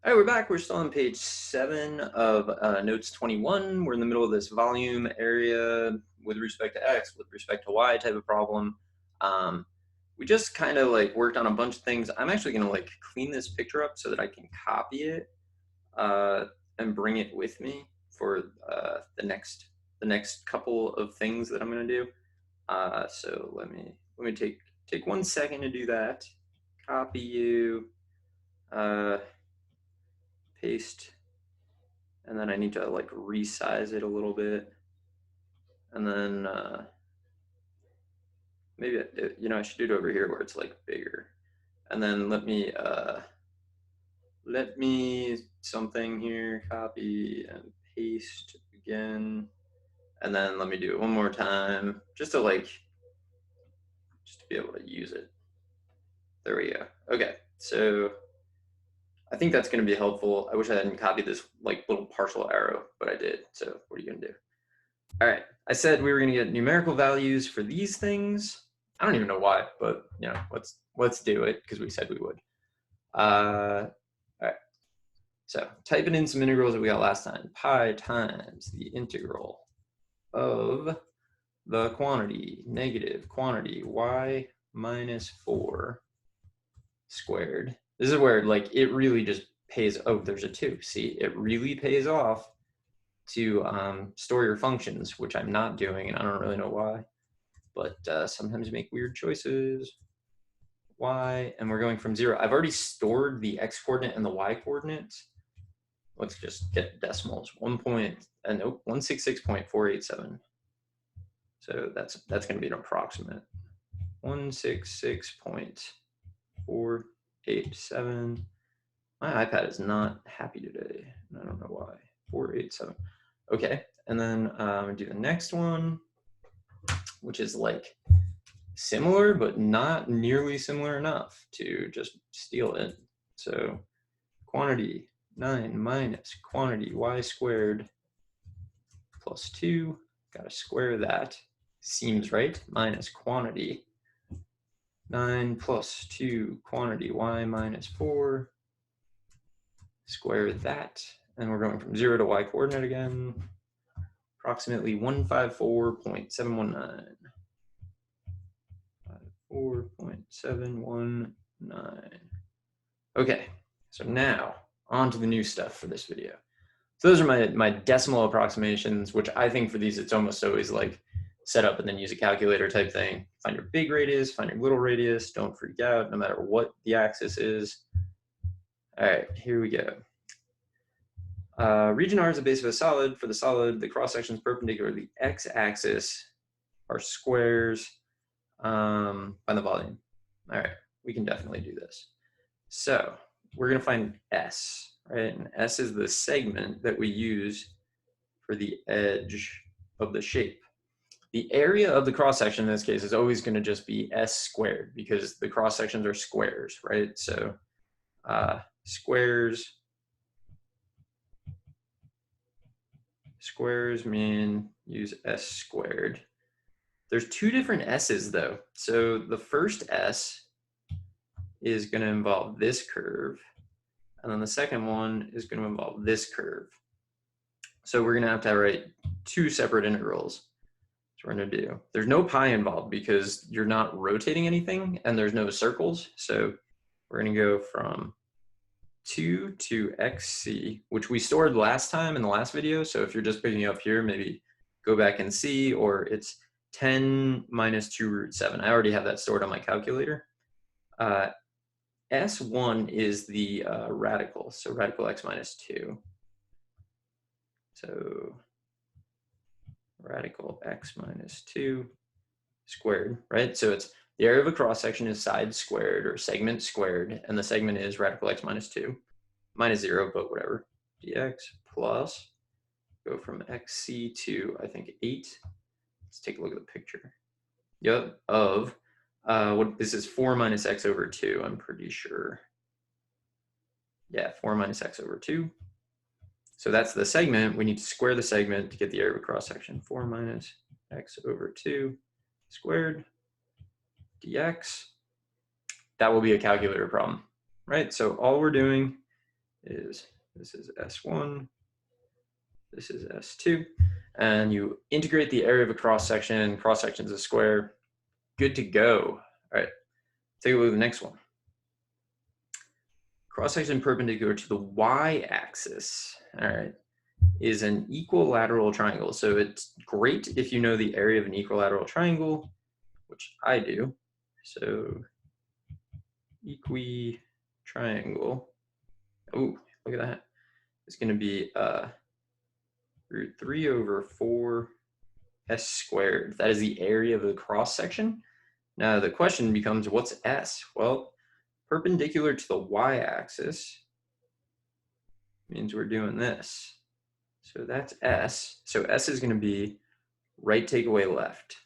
All right, we're back. We're still on page 7 of notes 21. We're in the middle of this volume area with respect to x, with respect to y type of problem. We just kind of like worked on a bunch of things. I'm actually going to like clean this picture up so that I can copy it and bring it with me for the next couple of things that I'm going to do. So let me take 1 second to do that. Copy you. Paste, and then I need to like resize it a little bit, and then maybe I should do it over here where it's like bigger, and then let me something here, copy and paste again, and then let me do it one more time just to be able to use it. There we go. Okay, so I think that's going to be helpful. I wish I hadn't copied this like little partial arrow, but I did. So what are you going to do? All right, I said we were going to get numerical values for these things. I don't even know why, but let's do it because we said we would. All right, so typing in some integrals that we got last time. Pi times the integral of the quantity negative quantity y minus 4 squared. This is where like it really just pays. Oh, there's a 2. See, it really pays off to store your functions, which I'm not doing, and I don't really know why, but sometimes you make weird choices. Y, and we're going from 0. I've already stored the x coordinate and the y coordinate. Let's just get decimals. 166.487. So that's going to be an approximate. 166.487. My iPad is not happy today. I don't know why. 487. Okay, and then do the next one, which is like similar, but not nearly similar enough to just steal it. So quantity 9 minus quantity y squared plus 2. Got to square that. Seems right. Minus quantity 9 plus 2 quantity y minus 4. Square that. And we're going from 0 to y coordinate again. Approximately 154.719. 4.719. Okay, so now on to the new stuff for this video. So those are my decimal approximations, which I think for these it's almost always like set up and then use a calculator type thing. Find your big radius, find your little radius, don't freak out no matter what the axis is. All right, here we go. Region R is the base of a solid. For the solid, the cross sections perpendicular to the x-axis are squares by the volume. All right, we can definitely do this. So we're going to find S, right? And S is the segment that we use for the edge of the shape. The area of the cross section in this case is always going to just be S squared because the cross sections are squares, right? So squares mean use S squared. There's 2 different S's though. So the first S is going to involve this curve, and then the second one is going to involve this curve. So we're going to have to write 2 separate integrals. So we're going to do. There's no pi involved because you're not rotating anything, and there's no circles. So we're going to go from 2 to xc, which we stored last time in the last video. So if you're just picking up here, maybe go back and see, or it's 10 minus 2 root 7. I already have that stored on my calculator. S1 is the radical, so radical x minus 2. So radical x minus 2 squared, right? So it's the area of a cross section is side squared or segment squared, and the segment is radical x minus 2, minus 0, but whatever, dx plus, go from xc to, I think, 8. Let's take a look at the picture. Yep, of, what this is 4 minus x over 2, I'm pretty sure. Yeah, 4 minus x over 2. So that's the segment. We need to square the segment to get the area of a cross section. 4 minus x over 2 squared dx. That will be a calculator problem, right? So all we're doing is, this is S1, this is S2, and you integrate the area of a cross-section is a square, good to go. All right, take a look at the next one. Cross-section perpendicular to the y-axis, all right, is an equilateral triangle. So it's great if you know the area of an equilateral triangle, which I do. So equitriangle, oh, look at that. It's going to be root 3 over 4 s squared. That is the area of the cross section. Now the question becomes, what's s? Well, perpendicular to the y-axis means we're doing this. So that's s. So s is going to be right take away left.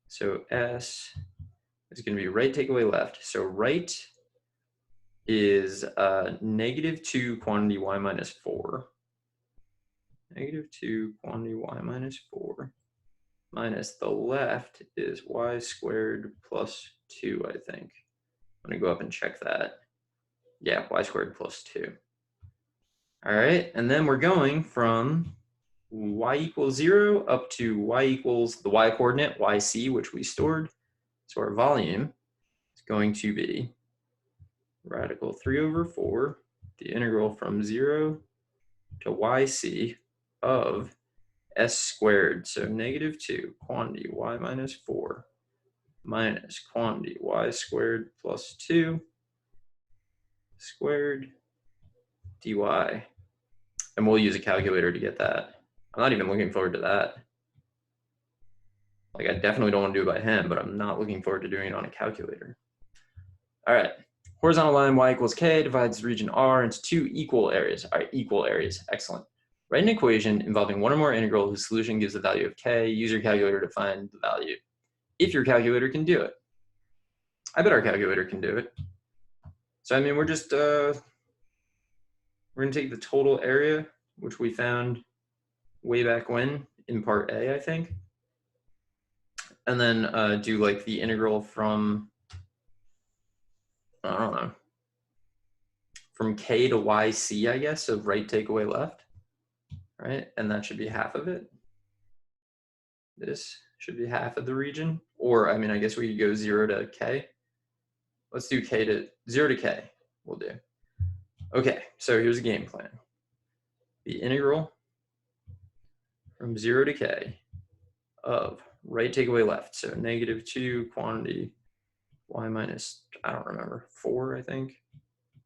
So s is going to be right take away left. So right is -2 quantity y minus 4. -2 quantity y minus 4 minus the left is y squared plus 2, I think. I'm going to go up and check that. Yeah, y squared plus 2. All right, and then we're going from y equals 0 up to y equals the y coordinate, yc, which we stored. So our volume is going to be radical 3 over 4, the integral from 0 to yc of s squared, so -2 quantity y minus 4 minus quantity y squared plus 2 squared dy. And we'll use a calculator to get that. I'm not even looking forward to that. Like, I definitely don't want to do it by hand, but I'm not looking forward to doing it on a calculator. All right, horizontal line y equals k divides region R into two equal areas. All right, equal areas, excellent. Write an equation involving one or more integral whose solution gives the value of k. Use your calculator to find the value, if your calculator can do it. I bet our calculator can do it. So I mean, we're just, we're gonna take the total area, which we found way back when in part A, I think. And then do like the integral from, I don't know, from k to yc, I guess, of right take away left, right? And that should be half of it. This should be half of the region. Or, I mean, I guess we could go 0 to k. Let's do 0 to k, we'll do. Okay, so here's a game plan. The integral from 0 to k of right take away left, so -2 quantity y minus, I don't remember, 4, I think.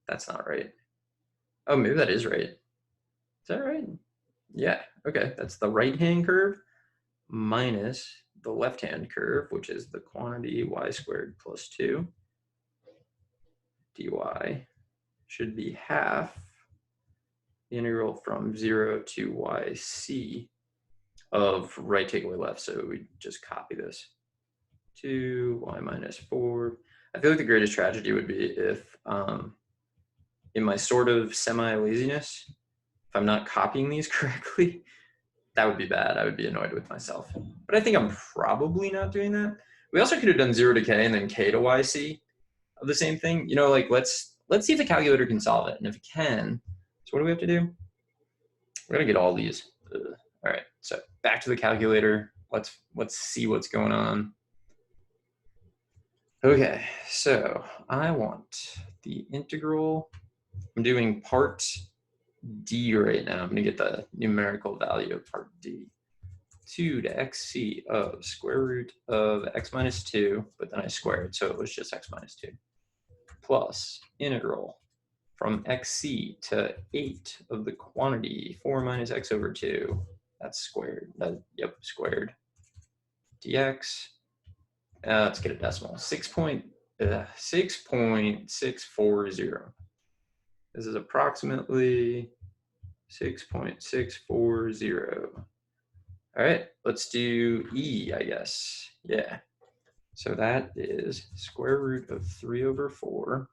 That's not right. Oh, maybe that is right. Is that right? Yeah, okay, that's the right-hand curve minus the left-hand curve, which is the quantity y squared plus 2 dy should be half the integral from 0 to yc of right take away left. So we just copy this to y minus 4. I feel like the greatest tragedy would be if in my sort of semi-laziness, if I'm not copying these correctly, that would be bad. I would be annoyed with myself. But I think I'm probably not doing that. We also could have done 0 to k and then k to yc of the same thing. You know, like let's see if the calculator can solve it. And if it can, so what do we have to do? We're gonna get all these. All right, so back to the calculator. Let's see what's going on. Okay, so I want the integral. I'm doing part D right now. I'm gonna get the numerical value of part D. 2 to xc of square root of x minus 2, but then I squared, so it was just x minus 2, plus integral from xc to 8 of the quantity 4 minus x over 2. That's squared. Yep, squared. dx. Let's get a decimal. 6.640. This is approximately 6.640. All right, let's do e, I guess. Yeah. So that is square root of 3 over 4,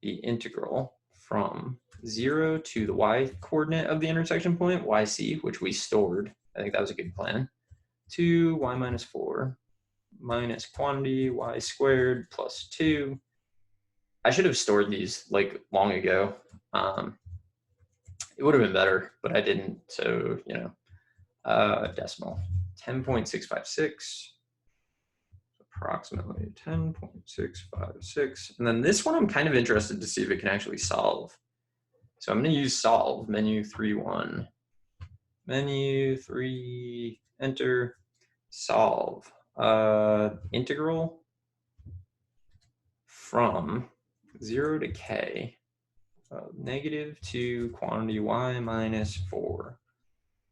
the integral from 0 to the y coordinate of the intersection point, yc, which we stored. I think that was a good plan, to y minus 4 minus quantity y squared plus 2. I should have stored these like long ago. It would have been better, but I didn't. So, you know, decimal 10.656, approximately 10.656. And then this one, I'm kind of interested to see if it can actually solve. So I'm going to use solve, menu 3.1, menu 3, enter, solve, integral from 0 to k, negative to quantity y minus 4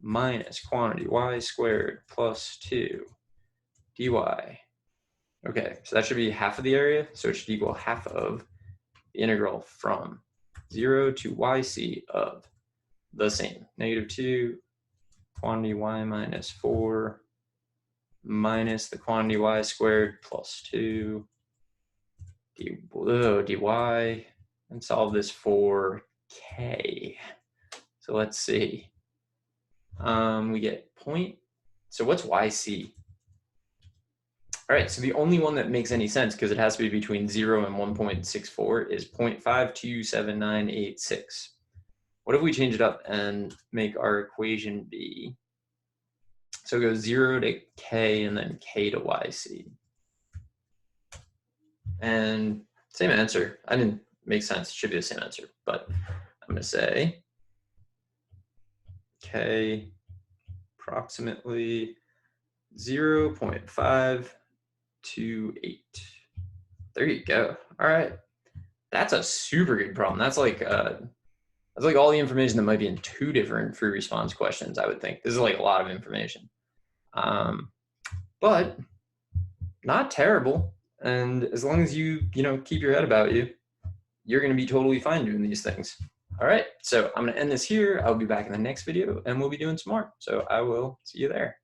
minus quantity y squared plus 2 dy. Okay, so that should be half of the area, so it should equal half of the integral from 0 to yc of the same, negative 2 quantity y minus 4 minus the quantity y squared plus 2 dy, and solve this for k. So let's see. We get point. So what's yc? All right, so the only one that makes any sense, because it has to be between 0 and 1.64, is 0.527986. What if we change it up and make our equation be, so it goes 0 to k and then k to yc. And same answer. I didn't make sense. It should be the same answer, but I'm going to say k approximately 0.528. There you go. All right. That's a super good problem. That's like all the information that might be in 2 different free response questions, I would think. This is like a lot of information. But not terrible. And as long as you keep your head about you, you're going to be totally fine doing these things. All right. So I'm going to end this here. I'll be back in the next video and we'll be doing some more. So I will see you there.